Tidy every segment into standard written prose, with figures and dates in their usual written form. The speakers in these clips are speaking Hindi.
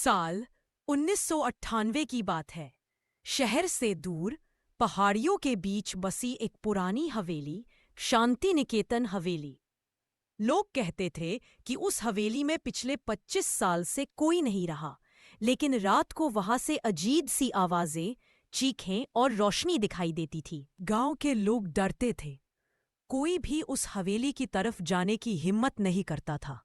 साल 1998 की बात है। शहर से दूर पहाड़ियों के बीच बसी एक पुरानी हवेली, शांति निकेतन हवेली। लोग कहते थे कि उस हवेली में पिछले 25 साल से कोई नहीं रहा, लेकिन रात को वहां से अजीब सी आवाजें, चीखें और रोशनी दिखाई देती थी। गांव के लोग डरते थे। कोई भी उस हवेली की तरफ जाने की हिम्मत नहीं करता था।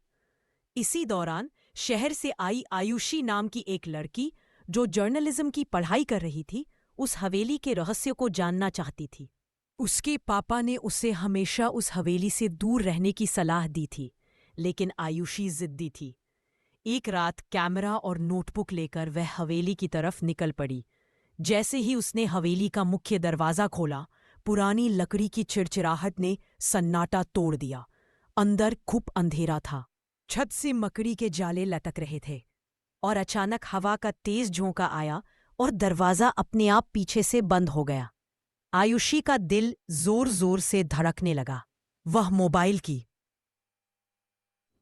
इसी दौरान शहर से आई आयुषी नाम की एक लड़की, जो जर्नलिज्म की पढ़ाई कर रही थी, उस हवेली के रहस्य को जानना चाहती थी। उसके पापा ने उसे हमेशा उस हवेली से दूर रहने की सलाह दी थी, लेकिन आयुषी जिद्दी थी। एक रात कैमरा और नोटबुक लेकर वह हवेली की तरफ निकल पड़ी। जैसे ही उसने हवेली का मुख्य दरवाजा खोला, पुरानी लकड़ी की चिड़चिड़ाहट ने सन्नाटा तोड़ दिया। अंदर खूब अंधेरा था। छत से मकड़ी के जाले लटक रहे थे और अचानक हवा का तेज झोंका आया और दरवाजा अपने आप पीछे से बंद हो गया। आयुषी का दिल जोर जोर से धड़कने लगा। वह मोबाइल की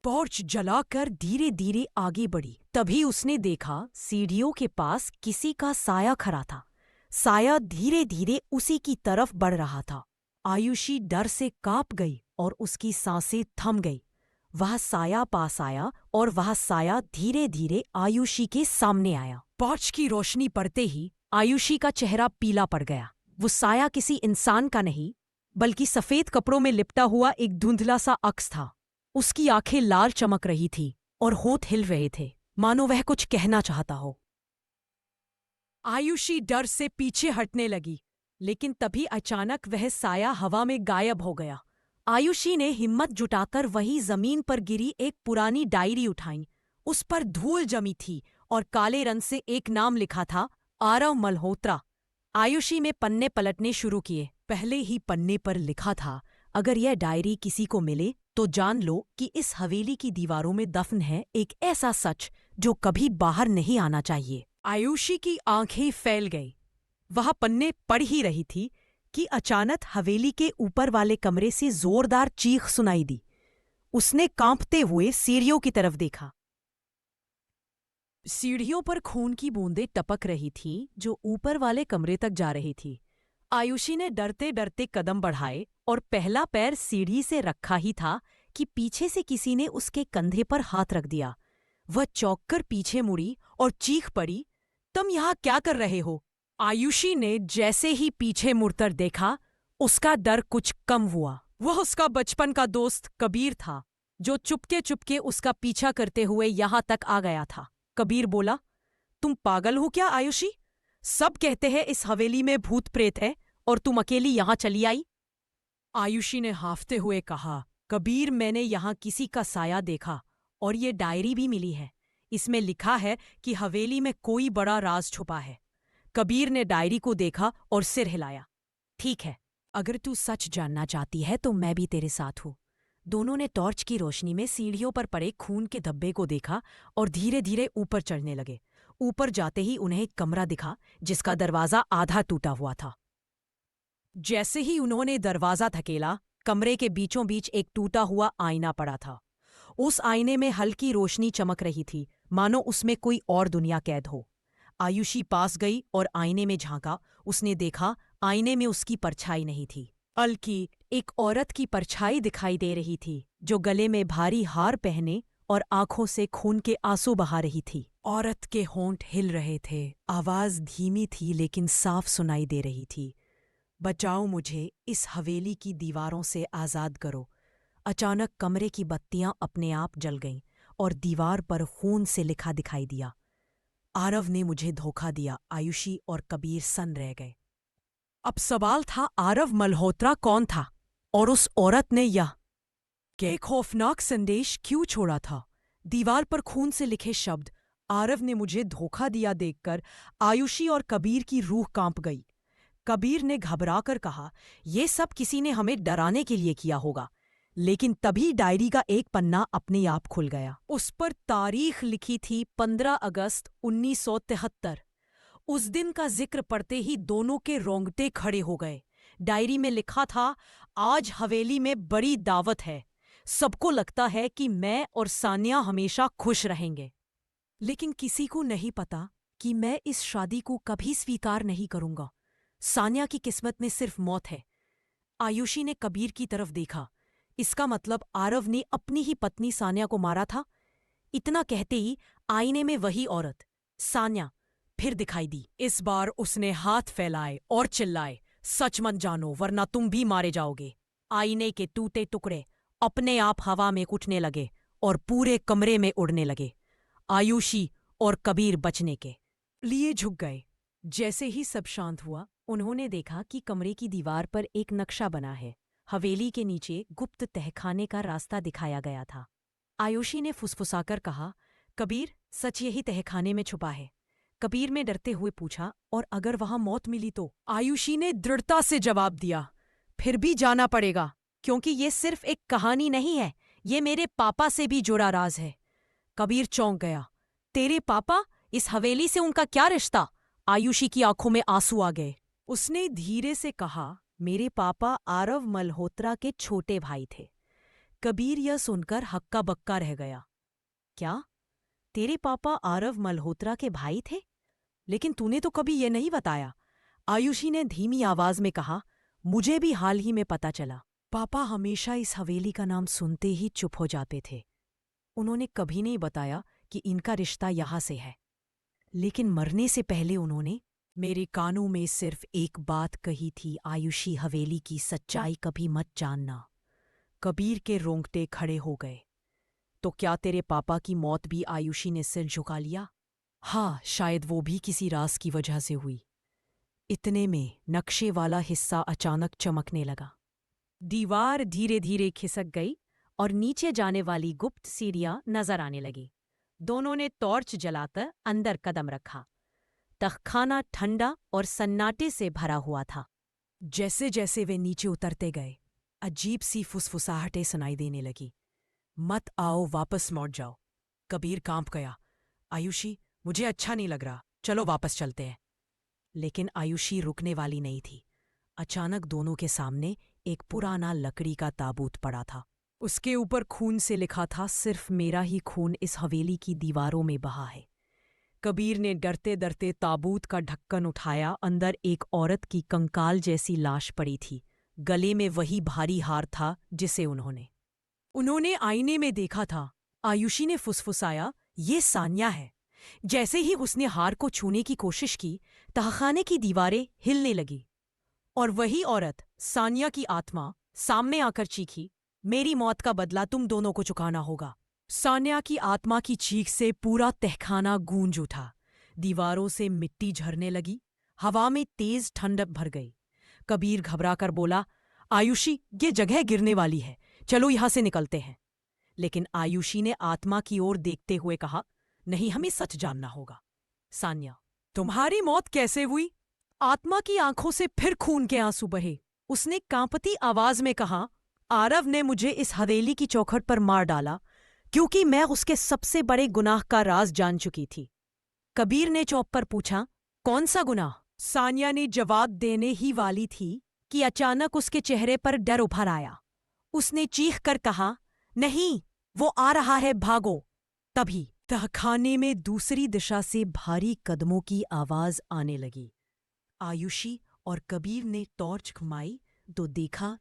टॉर्च जलाकर धीरे धीरे आगे बढ़ी। तभी उसने देखा सीढ़ियों के पास किसी का साया खड़ा था। साया धीरे धीरे उसी की तरफ बढ़ रहा था। आयुषी डर से कांप गई और उसकी सांसें थम गई। वह साया पास आया और वह साया धीरे धीरे आयुषी के सामने आया। टॉर्च की रोशनी पड़ते ही आयुषी का चेहरा पीला पड़ गया। वो साया किसी इंसान का नहीं, बल्कि सफेद कपड़ों में लिपटा हुआ एक धुंधला सा अक्स था। उसकी आंखें लाल चमक रही थी और होंठ हिल रहे थे, मानो वह कुछ कहना चाहता हो। आयुषी डर से पीछे हटने लगी, लेकिन तभी अचानक वह साया हवा में गायब हो गया। आयुषी ने हिम्मत जुटाकर वही जमीन पर गिरी एक पुरानी डायरी उठाई। उस पर धूल जमी थी और काले रंग से एक नाम लिखा था, आरव मल्होत्रा। आयुषी ने पन्ने पलटने शुरू किए। पहले ही पन्ने पर लिखा था, अगर यह डायरी किसी को मिले तो जान लो कि इस हवेली की दीवारों में दफन है एक ऐसा सच जो कभी बाहर नहीं आना चाहिए। आयुषी की आंखें फैल गई। वह पन्ने पढ़ ही रही थी कि अचानक हवेली के ऊपर वाले कमरे से जोरदार चीख सुनाई दी। उसने कांपते हुए सीढ़ियों की तरफ देखा। सीढ़ियों पर खून की बूंदें टपक रही थीं, जो ऊपर वाले कमरे तक जा रही थी। आयुषी ने डरते डरते कदम बढ़ाए और पहला पैर सीढ़ी से रखा ही था कि पीछे से किसी ने उसके कंधे पर हाथ रख दिया। वह चौंककर पीछे मुड़ी और चीख पड़ी, तुम यहाँ क्या कर रहे हो? आयुषी ने जैसे ही पीछे मुड़कर देखा, उसका डर कुछ कम हुआ। वह उसका बचपन का दोस्त कबीर था, जो चुपके चुपके उसका पीछा करते हुए यहाँ तक आ गया था। कबीर बोला, तुम पागल हो क्या आयुषी? सब कहते हैं इस हवेली में भूत प्रेत है और तुम अकेली यहाँ चली आई। आयुषी ने हांफते हुए कहा, कबीर, मैंने यहाँ किसी का साया देखा और ये डायरी भी मिली है। इसमें लिखा है कि हवेली में कोई बड़ा राज छुपा है। कबीर ने डायरी को देखा और सिर हिलाया। ठीक है, अगर तू सच जानना चाहती है तो मैं भी तेरे साथ हूँ। दोनों ने टॉर्च की रोशनी में सीढ़ियों पर पड़े खून के धब्बे को देखा और धीरे धीरे ऊपर चढ़ने लगे। ऊपर जाते ही उन्हें एक कमरा दिखा, जिसका दरवाजा आधा टूटा हुआ था। जैसे ही उन्होंने दरवाजा धकेला, कमरे के बीचों बीच एक टूटा हुआ आईना पड़ा था। उस आईने में हल्की रोशनी चमक रही थी, मानो उसमें कोई और दुनिया कैद हो। आयुषी पास गई और आईने में झांका। उसने देखा, आईने में उसकी परछाई नहीं थी, बल्कि एक औरत की परछाई दिखाई दे रही थी, जो गले में भारी हार पहने और आंखों से खून के आंसू बहा रही थी। औरत के होंठ हिल रहे थे। आवाज धीमी थी लेकिन साफ सुनाई दे रही थी, बचाओ मुझे, इस हवेली की दीवारों से आजाद करो। अचानक कमरे की बत्तियां अपने आप जल गईं और दीवार पर खून से लिखा दिखाई दिया, आरव ने मुझे धोखा दिया। आयुषी और कबीर सन रह गए। अब सवाल था, आरव मल्होत्रा कौन था और उस औरत ने यह खौफनाक संदेश क्यों छोड़ा था? दीवार पर खून से लिखे शब्द, आरव ने मुझे धोखा दिया, देखकर आयुषी और कबीर की रूह कांप गई। कबीर ने घबराकर कहा, यह सब किसी ने हमें डराने के लिए किया होगा। लेकिन तभी डायरी का एक पन्ना अपने आप खुल गया। उस पर तारीख लिखी थी 15 अगस्त 1973। उस दिन का जिक्र पढ़ते ही दोनों के रोंगटे खड़े हो गए। डायरी में लिखा था, आज हवेली में बड़ी दावत है। सबको लगता है कि मैं और सानिया हमेशा खुश रहेंगे। लेकिन किसी को नहीं पता कि मैं इस शादी को कभी स्वीकार नहीं करूंगा। सान्या की किस्मत में सिर्फ मौत है। आयुषी ने कबीर की तरफ देखा। इसका मतलब आरव ने अपनी ही पत्नी सान्या को मारा था। इतना कहते ही आईने में वही औरत सान्या फिर दिखाई दी। इस बार उसने हाथ फैलाए और चिल्लाए, सच मत जानो वरना तुम भी मारे जाओगे। आईने के टूटे टुकड़े अपने आप हवा में उठने लगे और पूरे कमरे में उड़ने लगे। आयुषी और कबीर बचने के लिए झुक गए। जैसे ही सब शांत हुआ, उन्होंने देखा कि कमरे की दीवार पर एक नक्शा बना है। हवेली के नीचे गुप्त तहखाने का रास्ता दिखाया गया था। आयुषी ने फुसफुसाकर कहा, कबीर, सच यही तहखाने में छुपा है। कबीर ने डरते हुए पूछा, और अगर वहां मौत मिली तो? आयुषी ने दृढ़ता से जवाब दिया, फिर भी जाना पड़ेगा, क्योंकि ये सिर्फ एक कहानी नहीं है, ये मेरे पापा से भी जुड़ा राज है। कबीर चौंक गया। तेरे पापा? इस हवेली से उनका क्या रिश्ता? आयुषी की आंखों में आंसू आ गए। उसने धीरे से कहा, मेरे पापा आरव मल्होत्रा के छोटे भाई थे। कबीर यह सुनकर हक्का बक्का रह गया। क्या? तेरे पापा आरव मल्होत्रा के भाई थे? लेकिन तूने तो कभी यह नहीं बताया। आयुषी ने धीमी आवाज में कहा, मुझे भी हाल ही में पता चला। पापा हमेशा इस हवेली का नाम सुनते ही चुप हो जाते थे। उन्होंने कभी नहीं बताया कि इनका रिश्ता यहां से है। लेकिन मरने से पहले उन्होंने मेरे कानों में सिर्फ एक बात कही थी, आयुषी हवेली की सच्चाई कभी मत जानना। कबीर के रोंगटे खड़े हो गए। तो क्या तेरे पापा की मौत भी आयुषी ने सिर झुका लिया? हाँ, शायद वो भी किसी राज की वजह से हुई। इतने में नक्शे वाला हिस्सा अचानक चमकने लगा। दीवार धीरे धीरे खिसक गई और नीचे जाने वाली गुप्त सीढ़ियां नजर आने लगी। दोनों ने टॉर्च जलाकर अंदर कदम रखा। तहखाना ठंडा और सन्नाटे से भरा हुआ था। जैसे जैसे वे नीचे उतरते गए, अजीब सी फुसफुसाहटें सुनाई देने लगी। मत आओ, वापस लौट जाओ। कबीर कांप गया। आयुषी, मुझे अच्छा नहीं लग रहा, चलो वापस चलते हैं। लेकिन आयुषी रुकने वाली नहीं थी। अचानक दोनों के सामने एक पुराना लकड़ी का ताबूत पड़ा था। उसके ऊपर खून से लिखा था, सिर्फ मेरा ही खून इस हवेली की दीवारों में बहा है। कबीर ने डरते डरते ताबूत का ढक्कन उठाया। अंदर एक औरत की कंकाल जैसी लाश पड़ी थी। गले में वही भारी हार था जिसे उन्होंने आईने में देखा था। आयुषी ने फुसफुसाया, ये सान्या है। जैसे ही उसने हार को छूने की कोशिश की, तहखाने की दीवारें हिलने लगी और वही औरत, सान्या की आत्मा, सामने आकर चीखी, मेरी मौत का बदला तुम दोनों को चुकाना होगा। सान्या की आत्मा की चीख से पूरा तहखाना गूंज उठा। दीवारों से मिट्टी झरने लगी। हवा में तेज ठंडक भर गई। कबीर घबराकर बोला, आयुषी, ये जगह गिरने वाली है, चलो यहां से निकलते हैं। लेकिन आयुषी ने आत्मा की ओर देखते हुए कहा, नहीं, हमें सच जानना होगा। सान्या, तुम्हारी मौत कैसे हुई? आत्मा की आंखों से फिर खून के आंसू बहे। उसने कांपती आवाज में कहा, आरव ने मुझे इस हवेली की चौखट पर मार डाला क्योंकि मैं उसके सबसे बड़े गुनाह का राज जान चुकी थी। कबीर ने चौंक कर पूछा, कौन सा गुनाह? सान्या ने जवाब देने ही वाली थी कि अचानक उसके चेहरे पर डर उभर आया। उसने चीख कर कहा, नहीं, वो आ रहा है, भागो। तभी तहखाने में दूसरी दिशा से भारी कदमों की आवाज आने लगी। आयुषी और कबीर ने टॉर्च घुमाई तो देखा,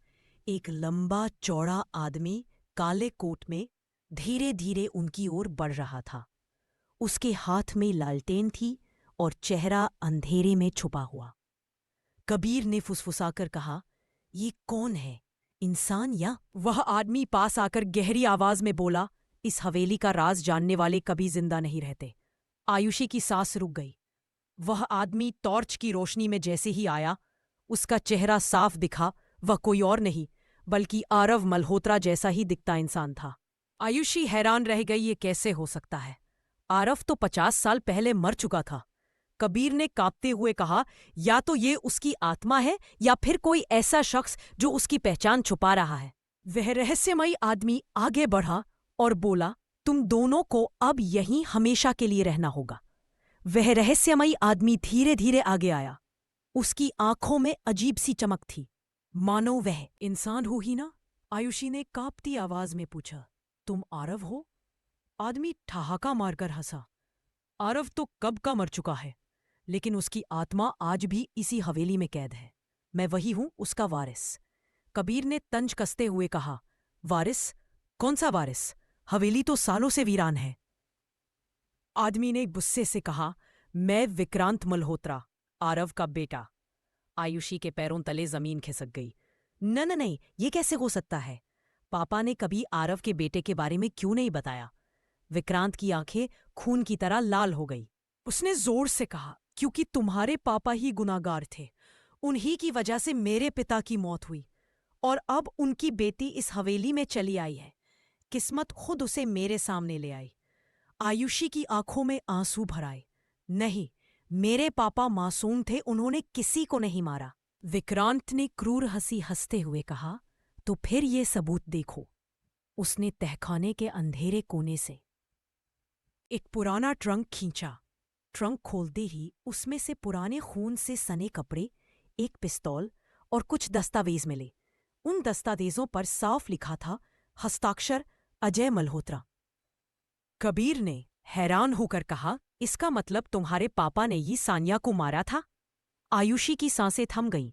एक लंबा चौड़ा आदमी काले कोट में धीरे धीरे उनकी ओर बढ़ रहा था। उसके हाथ में लालटेन थी और चेहरा अंधेरे में छुपा हुआ। कबीर ने फुसफुसाकर कहा, ये कौन है, इंसान या? वह आदमी पास आकर गहरी आवाज में बोला, इस हवेली का राज जानने वाले कभी जिंदा नहीं रहते। आयुषी की सांस रुक गई। वह आदमी टॉर्च की रोशनी में जैसे ही आया, उसका चेहरा साफ दिखा। वह कोई और नहीं बल्कि आरव मल्होत्रा जैसा ही दिखता इंसान था। आयुषी हैरान रह गई, ये कैसे हो सकता है? आरव तो 50 साल पहले मर चुका था। कबीर ने कांपते हुए कहा, या तो ये उसकी आत्मा है या फिर कोई ऐसा शख्स जो उसकी पहचान छुपा रहा है। वह रहस्यमयी आदमी आगे बढ़ा और बोला, तुम दोनों को अब यहीं हमेशा के लिए रहना होगा। वह रहस्यमयी आदमी धीरे धीरे आगे आया। उसकी आंखों में अजीब सी चमक थी, मानो वह इंसान हो ही ना। आयुषी ने कांपती आवाज में पूछा, तुम आरव हो? आदमी ठहाका मारकर हंसा। आरव तो कब का मर चुका है, लेकिन उसकी आत्मा आज भी इसी हवेली में कैद है। मैं वही हूं, उसका वारिस। कबीर ने तंज कसते हुए कहा। वारिस? कौन सा वारिस? हवेली तो सालों से वीरान है। आदमी ने गुस्से से कहा, मैं विक्रांत मल्होत्रा, आरव का बेटा। आयुषी के पैरों तले जमीन खिसक गई। न नहीं, ये कैसे हो सकता है? पापा ने कभी आरव के बेटे के बारे में क्यों नहीं बताया? विक्रांत की आंखें खून की तरह लाल हो गई। उसने जोर से कहा, क्योंकि तुम्हारे पापा ही गुनाहगार थे। उन्हीं की वजह से मेरे पिता की मौत हुई, और अब उनकी बेटी इस हवेली में चली आई है। किस्मत खुद उसे मेरे सामने ले आई। आयुषी की आंखों में आंसू भर आए। नहीं, मेरे पापा मासूम थे, उन्होंने किसी को नहीं मारा। विक्रांत ने क्रूर हंसी हंसते हुए कहा, तो फिर ये सबूत देखो। उसने तहखाने के अंधेरे कोने से एक पुराना ट्रंक खींचा। ट्रंक खोलते ही उसमें से पुराने खून से सने कपड़े, एक पिस्तौल और कुछ दस्तावेज मिले। उन दस्तावेजों पर साफ लिखा था, हस्ताक्षर अजय मल्होत्रा। कबीर ने हैरान होकर कहा, इसका मतलब तुम्हारे पापा ने ही सान्या को मारा था? आयुषी की सांसें थम गईं।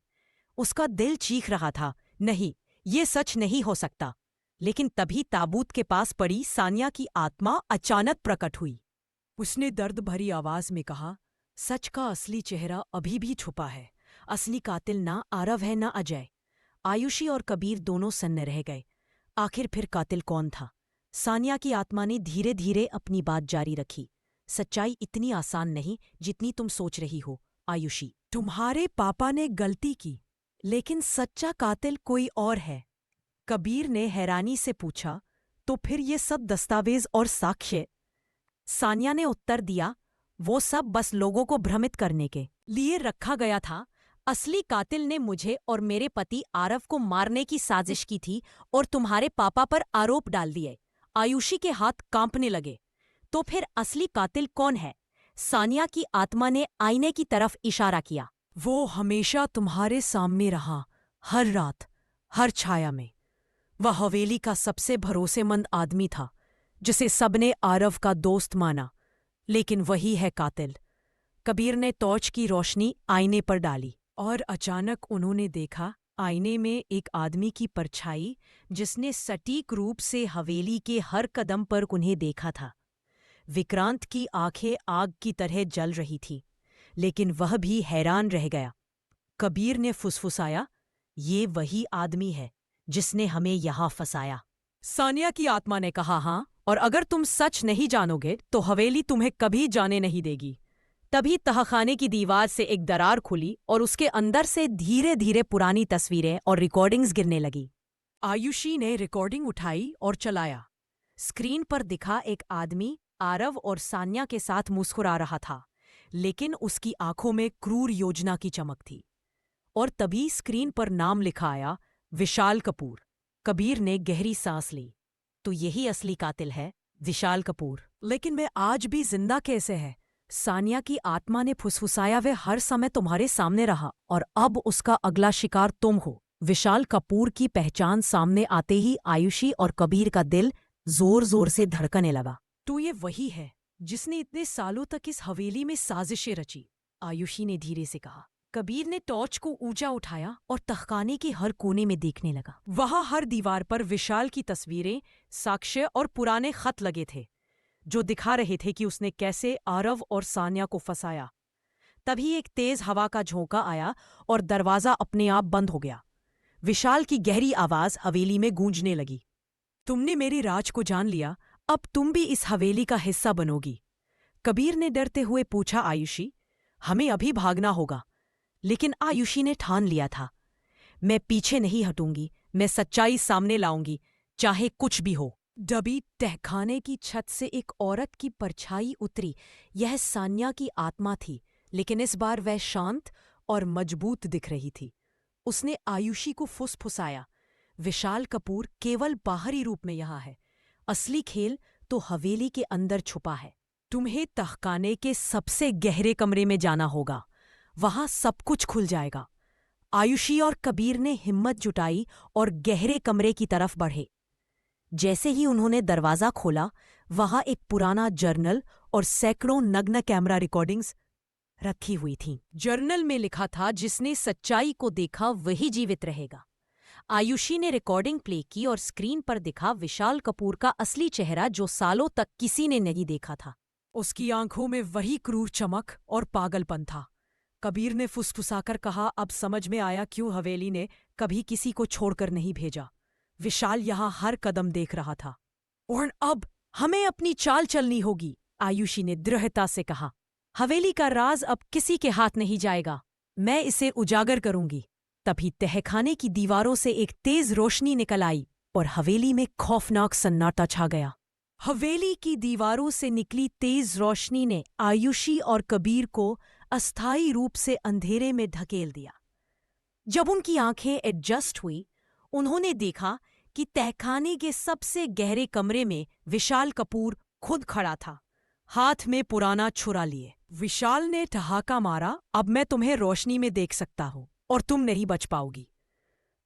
उसका दिल चीख रहा था, नहीं, ये सच नहीं हो सकता। लेकिन तभी ताबूत के पास पड़ी सान्या की आत्मा अचानक प्रकट हुई। उसने दर्द भरी आवाज में कहा, सच का असली चेहरा अभी भी छुपा है। असली कातिल ना आरव है ना अजय। आयुषी और कबीर दोनों सन्न रह गए। आखिर फिर कातिल कौन था? सान्या की आत्मा ने धीरे धीरे अपनी बात जारी रखी। सच्चाई इतनी आसान नहीं जितनी तुम सोच रही हो, आयुषी। तुम्हारे पापा ने गलती की, लेकिन सच्चा कातिल कोई और है। कबीर ने हैरानी से पूछा, तो फिर ये सब दस्तावेज और साक्ष्य? सान्या ने उत्तर दिया, वो सब बस लोगों को भ्रमित करने के लिए रखा गया था। असली कातिल ने मुझे और मेरे पति आरव को मारने की साजिश की थी और तुम्हारे पापा पर आरोप डाल दिए। आयुषी के हाथ कांपने लगे। तो फिर असली कातिल कौन है? सान्या की आत्मा ने आईने की तरफ इशारा किया। वो हमेशा तुम्हारे सामने रहा, हर रात, हर छाया में। वह हवेली का सबसे भरोसेमंद आदमी था, जिसे सबने आरव का दोस्त माना। लेकिन वही है कातिल। कबीर ने टॉर्च की रोशनी आईने पर डाली, और अचानक उन्होंने देखा आईने में एक आदमी की परछाई, जिसने सटीक रूप से हवेली के हर कदम पर उन्हें देखा था। विक्रांत की आंखें आग की तरह जल रही थी, लेकिन वह भी हैरान रह गया। कबीर ने फुसफुसाया, ये वही आदमी है जिसने हमें यहां फंसाया। सान्या की आत्मा ने कहा, हाँ, और अगर तुम सच नहीं जानोगे तो हवेली तुम्हें कभी जाने नहीं देगी। तभी तहखाने की दीवार से एक दरार खुली और उसके अंदर से धीरे धीरे पुरानी तस्वीरें और रिकॉर्डिंग्स गिरने लगी। आयुषी ने रिकॉर्डिंग उठाई और चलाया। स्क्रीन पर दिखा एक आदमी आरव और सान्या के साथ मुस्कुरा रहा था, लेकिन उसकी आंखों में क्रूर योजना की चमक थी। और तभी स्क्रीन पर नाम लिखा आया, विशाल कपूर। कबीर ने गहरी सांस ली। तो यही असली कातिल है, विशाल कपूर। लेकिन मैं आज भी जिंदा कैसे है? सान्या की आत्मा ने फुसफुसाया, वे हर समय तुम्हारे सामने रहा और अब उसका अगला शिकार तुम हो। विशाल कपूर की पहचान सामने आते ही आयुषी और कबीर का दिल जोर जोर से धड़कने लगा। तो ये वही है जिसने इतने सालों तक इस हवेली में साजिशें रची, आयुषी ने धीरे से कहा। कबीर ने टॉर्च को ऊंचा उठाया और तहखाने के हर कोने में देखने लगा। वहां हर दीवार पर विशाल की तस्वीरें, साक्ष्य और पुराने खत लगे थे, जो दिखा रहे थे कि उसने कैसे आरव और सान्या को फंसाया। तभी एक तेज हवा का झोंका आया और दरवाजा अपने आप बंद हो गया। विशाल की गहरी आवाज हवेली में गूंजने लगी, तुमने मेरी राज को जान लिया, अब तुम भी इस हवेली का हिस्सा बनोगी। कबीर ने डरते हुए पूछा, आयुषी, हमें अभी भागना होगा? लेकिन आयुषी ने ठान लिया था, मैं पीछे नहीं हटूंगी, मैं सच्चाई सामने लाऊंगी, चाहे कुछ भी हो। दबी तहखाने की छत से एक औरत की परछाई उतरी। यह सान्या की आत्मा थी, लेकिन इस बार वह शांत और मजबूत दिख रही थी। उसने आयुषी को फुसफुसाया, विशाल कपूर केवल बाहरी रूप में यहाँ है, असली खेल तो हवेली के अंदर छुपा है। तुम्हें तहखाने के सबसे गहरे कमरे में जाना होगा, वहां सब कुछ खुल जाएगा। आयुषी और कबीर ने हिम्मत जुटाई और गहरे कमरे की तरफ बढ़े। जैसे ही उन्होंने दरवाजा खोला, वहां एक पुराना जर्नल और सैकड़ों नग्न कैमरा रिकॉर्डिंग्स रखी हुई थीं। जर्नल में लिखा था, जिसने सच्चाई को देखा वही जीवित रहेगा। आयुषी ने रिकॉर्डिंग प्ले की और स्क्रीन पर दिखा विशाल कपूर का असली चेहरा, जो सालों तक किसी ने नहीं देखा था। उसकी आंखों में वही क्रूर चमक और पागलपन था। कबीर ने फुसफुसाकर कहा, अब समझ में आया क्यों हवेली ने कभी किसी को छोड़कर नहीं भेजा। विशाल यहाँ हर कदम देख रहा था। और अब हमें अपनी चाल चलनी होगी, आयुषी ने दृढ़ता से कहा। हवेली का राज अब किसी के हाथ नहीं जाएगा, मैं इसे उजागर करूंगी। तभी तहखाने की दीवारों से एक तेज रोशनी निकल आई और हवेली में खौफनाक सन्नाटा छा गया। हवेली की दीवारों से निकली तेज रोशनी ने आयुषी और कबीर को अस्थायी रूप से अंधेरे में धकेल दिया। जब उनकी आंखें एडजस्ट हुई, उन्होंने देखा कि तहखाने के सबसे गहरे कमरे में विशाल कपूर खुद खड़ा था, हाथ में पुराना छुरा लिए। विशाल ने ठहाका मारा, अब मैं तुम्हें रोशनी में देख सकता हूं और तुम नहीं बच पाओगी।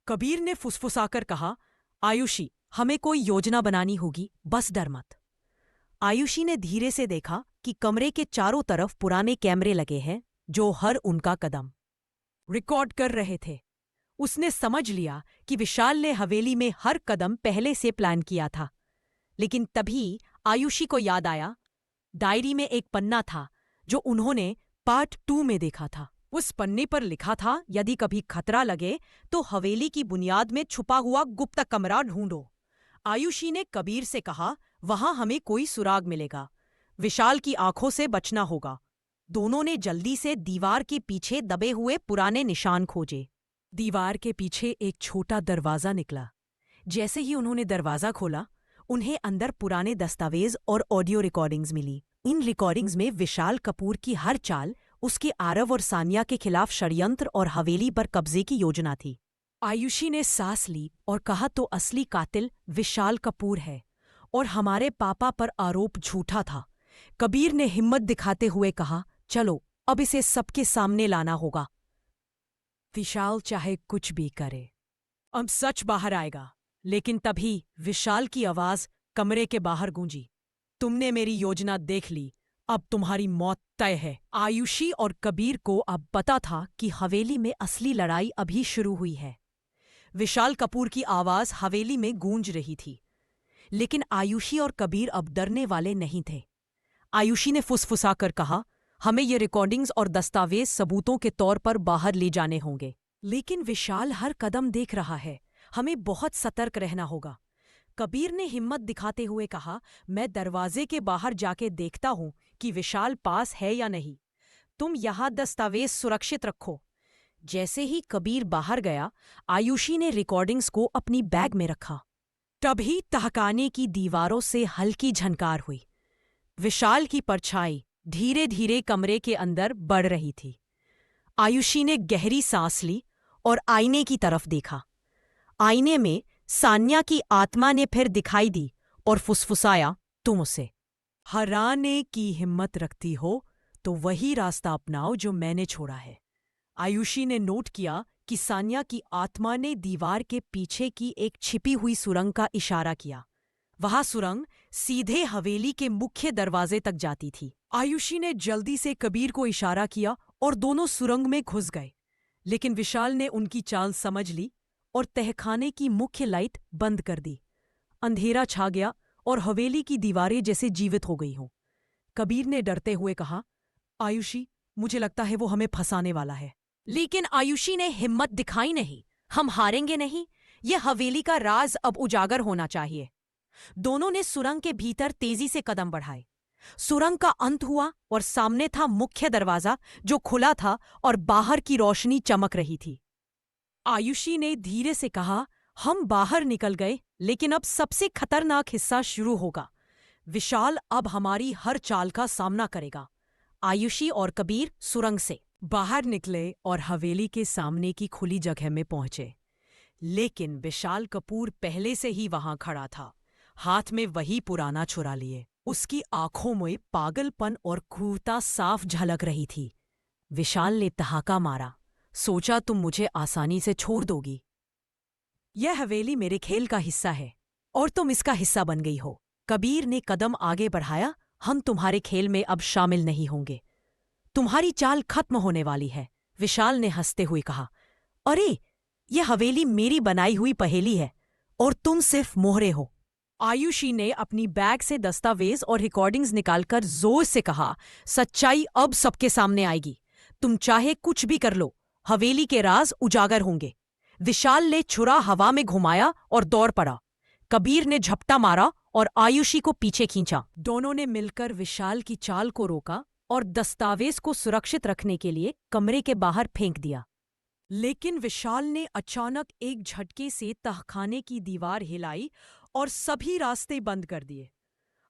कबीर ने फुसफुसाकर कहा, आयुषी, हमें कोई योजना बनानी होगी, बस डर मत। आयुषी ने धीरे से देखा कि कमरे के चारों तरफ पुराने कैमरे लगे हैं, जो हर उनका कदम रिकॉर्ड कर रहे थे। उसने समझ लिया कि विशाल ने हवेली में हर कदम पहले से प्लान किया था। लेकिन तभी आयुषी को याद आया, डायरी में एक पन्ना था जो उन्होंने पार्ट 2 में देखा था। उस पन्ने पर लिखा था, यदि कभी खतरा लगे तो हवेली की बुनियाद में छुपा हुआ गुप्त कमरा ढूंढो। आयुषी ने कबीर से कहा, वहां हमें कोई सुराग मिलेगा, विशाल की आंखों से बचना होगा। दोनों ने जल्दी से दीवार के पीछे दबे हुए पुराने निशान खोजे। दीवार के पीछे एक छोटा दरवाजा निकला। जैसे ही उन्होंने दरवाजा खोला, उन्हें अंदर पुराने दस्तावेज और ऑडियो रिकॉर्डिंग्स मिली। इन रिकॉर्डिंग्स में विशाल कपूर की हर चाल, उसके आरव और सानिया के खिलाफ षड्यंत्र और हवेली पर कब्जे की योजना थी। आयुषी ने सांस ली और कहा, तो असली कातिल विशाल कपूर है और हमारे पापा पर आरोप झूठा था। कबीर ने हिम्मत दिखाते हुए कहा, चलो अब इसे सबके सामने लाना होगा। विशाल चाहे कुछ भी करे, अब सच बाहर आएगा। लेकिन तभी विशाल की आवाज कमरे के बाहर गूंजी, तुमने मेरी योजना देख ली, अब तुम्हारी मौत तय है। आयुषी और कबीर को अब पता था कि हवेली में असली लड़ाई अभी शुरू हुई है। विशाल कपूर की आवाज हवेली में गूंज रही थी, लेकिन आयुषी और कबीर अब डरने वाले नहीं थे। आयुषी ने फुसफुसाकर कहा, हमें ये रिकॉर्डिंग्स और दस्तावेज सबूतों के तौर पर बाहर ले जाने होंगे। लेकिन विशाल हर कदम देख रहा है, हमें बहुत सतर्क रहना होगा। कबीर ने हिम्मत दिखाते हुए कहा, मैं दरवाजे के बाहर जाके देखता हूं कि विशाल पास है या नहीं। तुम यहां दस्तावेज सुरक्षित रखो। जैसे ही कबीर बाहर गया, आयुषी ने रिकॉर्डिंग्स को अपनी बैग में रखा। तभी तहखाने की दीवारों से हल्की झनकार हुई। विशाल की परछाई धीरे धीरे कमरे के अंदर बढ़ रही थी। आयुषी ने गहरी सांस ली और आईने की तरफ देखा। आईने में सान्या की आत्मा ने फिर दिखाई दी और फुसफुसाया, तुम उसे हराने की हिम्मत रखती हो तो वही रास्ता अपनाओ जो मैंने छोड़ा है। आयुषी ने नोट किया कि सान्या की आत्मा ने दीवार के पीछे की एक छिपी हुई सुरंग का इशारा किया। वह सुरंग सीधे हवेली के मुख्य दरवाजे तक जाती थी। आयुषी ने जल्दी से कबीर को इशारा किया और दोनों सुरंग में घुस गए। लेकिन विशाल ने उनकी चाल समझ ली और तहखाने की मुख्य लाइट बंद कर दी। अंधेरा छा गया और हवेली की दीवारें जैसे जीवित हो गई हों। कबीर ने डरते हुए कहा, आयुषी, मुझे लगता है वो हमें फंसाने वाला है। लेकिन आयुषी ने हिम्मत दिखाई नहीं। हम हारेंगे नहीं, यह हवेली का राज अब उजागर होना चाहिए। दोनों ने सुरंग के भीतर तेजी से कदम बढ़ाए। सुरंग का अंत हुआ और सामने था मुख्य दरवाजा, जो खुला था और बाहर की रोशनी चमक रही थी। आयुषी ने धीरे से कहा, हम बाहर निकल गए, लेकिन अब सबसे खतरनाक हिस्सा शुरू होगा। विशाल अब हमारी हर चाल का सामना करेगा। आयुषी और कबीर सुरंग से बाहर निकले और हवेली के सामने की खुली जगह में पहुंचे। लेकिन विशाल कपूर पहले से ही वहां खड़ा था, हाथ में वही पुराना छुरा लिए। उसकी आंखों में पागलपन और क्रूरता साफ झलक रही थी। विशाल ने ठहाका मारा, सोचा तुम मुझे आसानी से छोड़ दोगी। यह हवेली मेरे खेल का हिस्सा है और तुम इसका हिस्सा बन गई हो। कबीर ने कदम आगे बढ़ाया। हम तुम्हारे खेल में अब शामिल नहीं होंगे। तुम्हारी चाल खत्म होने वाली है, विशाल ने हंसते हुए कहा। अरे, यह हवेली मेरी बनाई हुई पहेली है और तुम सिर्फ मोहरे हो। आयुषी ने अपनी बैग से दस्तावेज और रिकॉर्डिंग्स निकालकर जोर से कहा, सच्चाई अब सबके सामने आएगी। तुम चाहे कुछ भी कर लो, हवेली के राज उजागर होंगे। विशाल ने छुरा हवा में घुमाया और दौड़ पड़ा। कबीर ने झपटा मारा और आयुषी को पीछे खींचा। दोनों ने मिलकर विशाल की चाल को रोका और दस्तावेज को सुरक्षित रखने के लिए कमरे के बाहर फेंक दिया। लेकिन विशाल ने अचानक एक झटके से तहखाने की दीवार हिलाई और सभी रास्ते बंद कर दिए।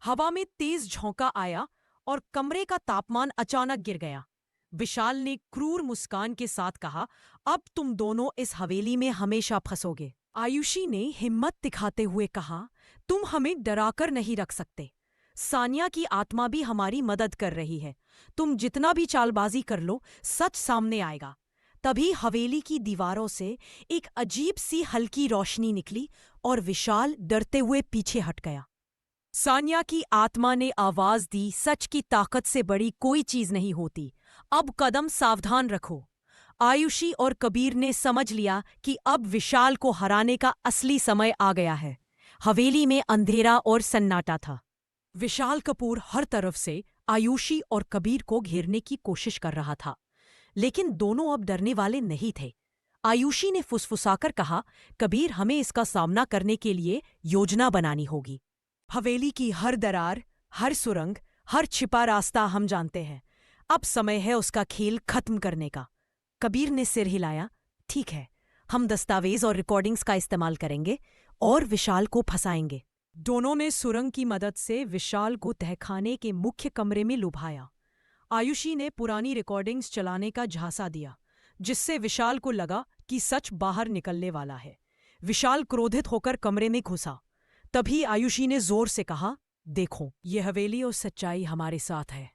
हवा में तेज झोंका आया और कमरे का तापमान अचानक गिर गया। विशाल ने क्रूर मुस्कान के साथ कहा, अब तुम दोनों इस हवेली में हमेशा फंसोगे। आयुषी ने हिम्मत दिखाते हुए कहा, तुम हमें डराकर नहीं रख सकते। सानिया की आत्मा भी हमारी मदद कर रही है। तुम जितना भी चालबाजी कर लो, सच सामने आएगा। तभी हवेली की दीवारों से एक अजीब सी हल्की रोशनी निकली और विशाल डरते हुए पीछे हट गया। सानिया की आत्मा ने आवाज दी, सच की ताकत से बड़ी कोई चीज नहीं होती। अब कदम सावधान रखो। आयुषी और कबीर ने समझ लिया कि अब विशाल को हराने का असली समय आ गया है। हवेली में अंधेरा और सन्नाटा था। विशाल कपूर हर तरफ से आयुषी और कबीर को घेरने की कोशिश कर रहा था, लेकिन दोनों अब डरने वाले नहीं थे। आयुषी ने फुसफुसाकर कहा, कबीर, हमें इसका सामना करने के लिए योजना बनानी होगी। हवेली की हर दरार, हर सुरंग, हर छिपा रास्ता हम जानते हैं। अब समय है उसका खेल खत्म करने का। कबीर ने सिर हिलाया। ठीक है, हम दस्तावेज और रिकॉर्डिंग्स का इस्तेमाल करेंगे और विशाल को फंसाएंगे। दोनों ने सुरंग की मदद से विशाल को तहखाने के मुख्य कमरे में लुभाया। आयुषी ने पुरानी रिकॉर्डिंग्स चलाने का झांसा दिया, जिससे विशाल को लगा कि सच बाहर निकलने वाला है। विशाल क्रोधित होकर कमरे में घुसा। तभी आयुषी ने जोर से कहा, देखो, ये हवेली और सच्चाई हमारे साथ है।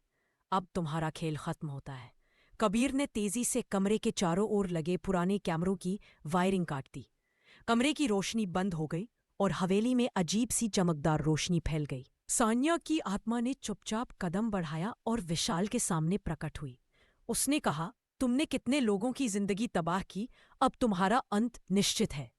अब तुम्हारा खेल खत्म होता है। कबीर ने तेजी से कमरे के चारों ओर लगे पुराने कैमरों की वायरिंग काट दी। कमरे की रोशनी बंद हो गई और हवेली में अजीब सी चमकदार रोशनी फैल गई। सान्या की आत्मा ने चुपचाप कदम बढ़ाया और विशाल के सामने प्रकट हुई। उसने कहा, तुमने कितने लोगों की जिंदगी तबाह की, अब तुम्हारा अंत निश्चित है।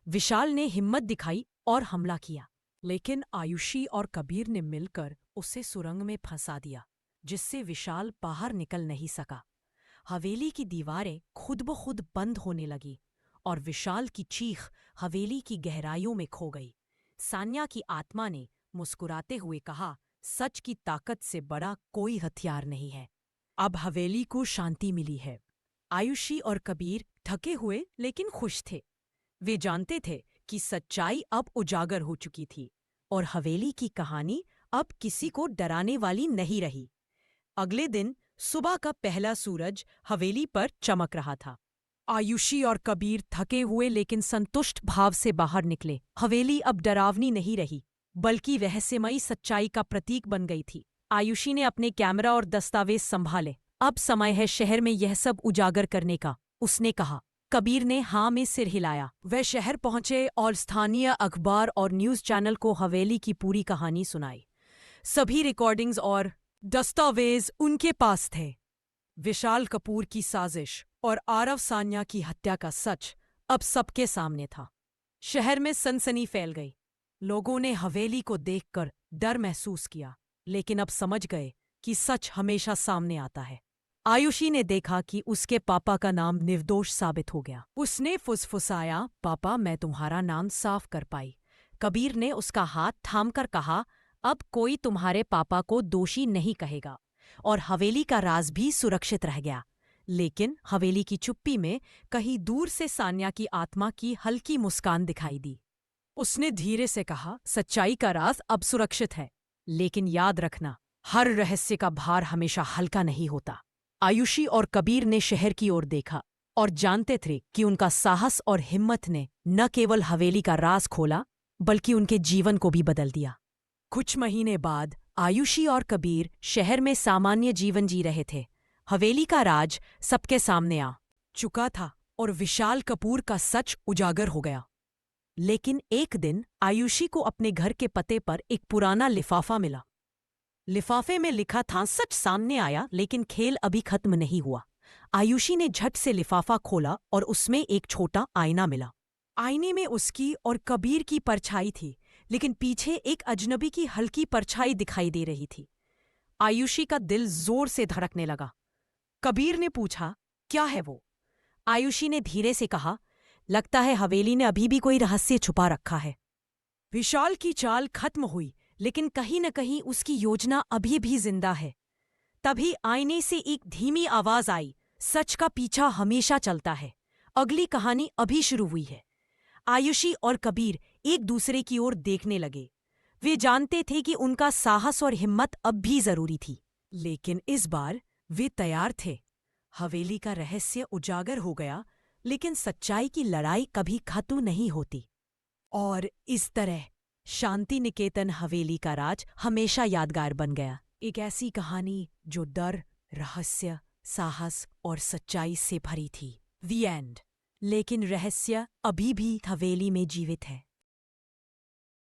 विशाल ने हिम्मत दिखाई और हमला किया, लेकिन आयुषी और कबीर ने मिलकर उसे सुरंग में फंसा दिया, जिससे विशाल बाहर निकल नहीं सका। हवेली की दीवारें खुद ब खुद बंद होने लगी और विशाल की चीख हवेली की गहराइयों में खो गई। सान्या की आत्मा ने मुस्कुराते हुए कहा, सच की ताकत से बड़ा कोई हथियार नहीं है। अब हवेली को शांति मिली है। आयुषी और कबीर थके हुए लेकिन खुश थे। वे जानते थे कि सच्चाई अब उजागर हो चुकी थी और हवेली की कहानी अब किसी को डराने वाली नहीं रही। अगले दिन सुबह का पहला सूरज हवेली पर चमक रहा था। आयुषी और कबीर थके हुए लेकिन संतुष्ट भाव से बाहर निकले। हवेली अब डरावनी नहीं रही, बल्कि रहस्यमयी सच्चाई का प्रतीक बन गई थी। आयुषी ने अपने कैमरा और दस्तावेज संभाले। अब समय है शहर में यह सब उजागर करने का, उसने कहा। कबीर ने हाँ में सिर हिलाया। वह शहर पहुंचे और स्थानीय अखबार और न्यूज चैनल को हवेली की पूरी कहानी सुनाई। सभी रिकॉर्डिंग्स और दस्तावेज उनके पास थे। विशाल कपूर की साजिश और आरव सान्या की हत्या का सच अब सबके सामने था। शहर में सनसनी फैल गई। लोगों ने हवेली को देखकर डर महसूस किया, लेकिन अब समझ गए कि सच हमेशा सामने आता है। आयुषी ने देखा कि उसके पापा का नाम निर्दोष साबित हो गया। उसने फुसफुसाया, पापा, मैं तुम्हारा नाम साफ कर पाई। कबीर ने उसका हाथ थामकर कहा, अब कोई तुम्हारे पापा को दोषी नहीं कहेगा और हवेली का राज भी सुरक्षित रह गया। लेकिन हवेली की चुप्पी में कहीं दूर से सान्या की आत्मा की हल्की मुस्कान दिखाई दी। उसने धीरे से कहा, सच्चाई का राज अब सुरक्षित है, लेकिन याद रखना, हर रहस्य का भार हमेशा हल्का नहीं होता। आयुषी और कबीर ने शहर की ओर देखा और जानते थे कि उनका साहस और हिम्मत ने न केवल हवेली का राज खोला, बल्कि उनके जीवन को भी बदल दिया। कुछ महीने बाद आयुषी और कबीर शहर में सामान्य जीवन जी रहे थे। हवेली का राज सबके सामने आ चुका था और विशाल कपूर का सच उजागर हो गया। लेकिन एक दिन आयुषी को अपने घर के पते पर एक पुराना लिफाफा मिला। लिफाफे में लिखा था, सच सामने आया लेकिन खेल अभी खत्म नहीं हुआ। आयुषी ने झट से लिफाफा खोला और उसमें एक छोटा आईना मिला। आईने में उसकी और कबीर की परछाई थी, लेकिन पीछे एक अजनबी की हल्की परछाई दिखाई दे रही थी। आयुषी का दिल जोर से धड़कने लगा। कबीर ने पूछा, क्या है वो? आयुषी ने धीरे से कहा, लगता है हवेली ने अभी भी कोई रहस्य छुपा रखा है। विशाल की चाल खत्म हुई, लेकिन कहीं न कहीं उसकी योजना अभी भी जिंदा है। तभी आईने से एक धीमी आवाज आई, सच का पीछा हमेशा चलता है। अगली कहानी अभी शुरू हुई है। आयुषी और कबीर एक दूसरे की ओर देखने लगे। वे जानते थे कि उनका साहस और हिम्मत अब भी जरूरी थी, लेकिन इस बार वे तैयार थे। हवेली का रहस्य उजागर हो गया, लेकिन सच्चाई की लड़ाई कभी खत्म नहीं होती। और इस तरह शांति निकेतन हवेली का राज हमेशा यादगार बन गया। एक ऐसी कहानी जो डर, रहस्य, साहस और सच्चाई से भरी थी। The end। लेकिन रहस्य अभी भी हवेली में जीवित है।